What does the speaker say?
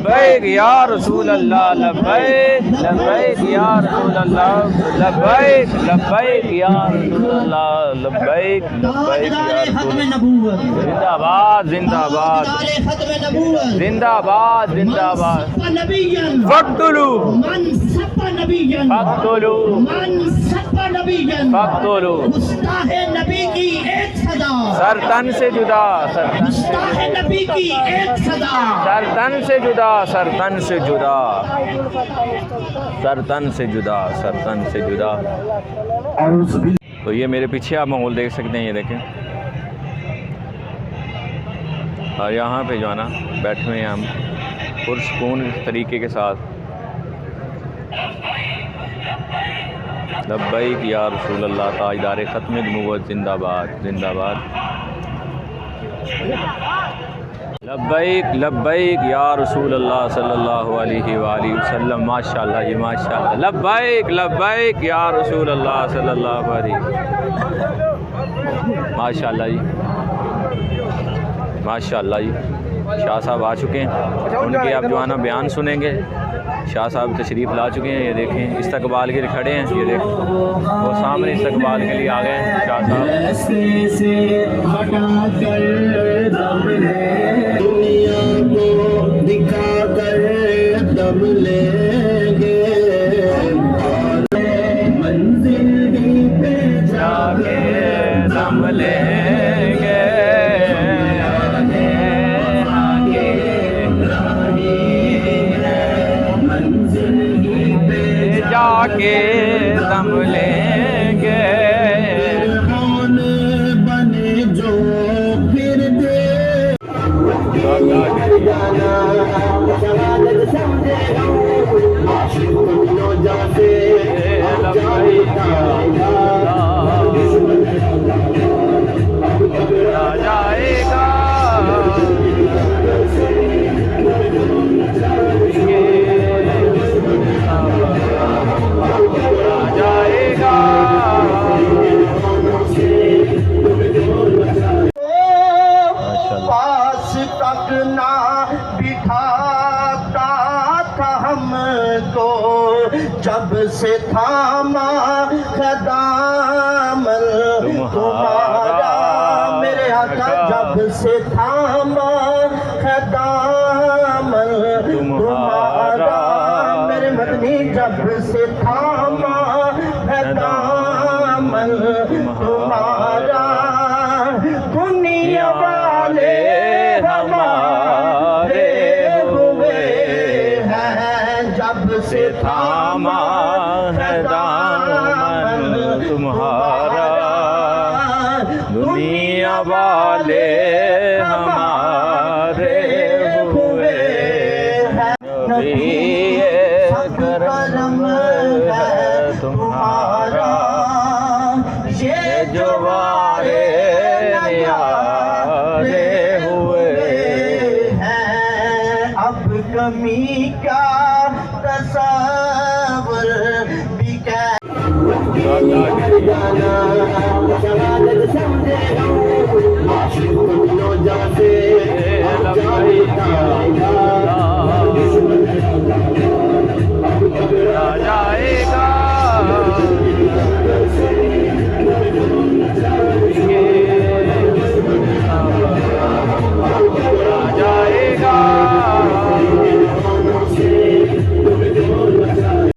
लब्बैक या रसूल अल्लाह, लब्बैक लब्बैक या रसूल अल्लाह, लब्बैक लब्बैक या रसूल अल्लाह, लब्बैक लब्बैक या रसूल अल्लाह। जिंदाबाद जिंदाबाद जिंदाबाद जिंदाबाद। फक्तुलू फक्तुलू फक्तुलू। नबी की एक सदा, सर तन से जुदा, नबी की एक सदा, सर तन से जुदा, सर तन से जुदा, सर तन से जुदा, सर तन से जुदा। तो ये मेरे पीछे आप माहौल देख सकते हैं, ये देखें। और यहाँ पे जो है ना बैठे हुए हैं हम पुरसकून तरीके के साथ। लब्बैक या रसूल अल्लाह, ताजदार ख़त्म नबूवत जिंदाबाद जिंदाबाद। लब्बैक लब्बैक या रसूल अल्लाह सल्लल्लाहु अलैहि वसल्लम। माशाअल्लाह जी माशाअल्लाह। लब्बैक लब्बैक या रसूल अल्लाह सल्लल्लाहु अलैहि। माशाअल्लाह जी माशाअल्लाह जी। शाह साहब आ चुके हैं, उनके आप जो है ना बयान सुनेंगे। शाह साहब तशरीफ़ ला चुके हैं, ये देखें इस्तकबाल के लिए खड़े हैं, ये देखें वो सामने इस्तकबाल के लिए आ गए हैं शाह साहब। जाके दम लेंगे, कौन बने जो फिर दे जाएगा पास तक ना बिठाता था हमको, जब से थामा दामन तुम्हारा मेरे आका, जब से थामा दामन तुम्हारा मेरे मदनी, जब से थामा दामन तुम्हारा, दुनिया वाले हमारे हुए हैं, जब से थामा है दामन तुम्हारा, दुनिया वाले हमारे हुए हैं। करम है तुम्हारा, ये जो वारे न्यारे हुए हैं। अब कमी का तस्वर भी क्या लब्बैक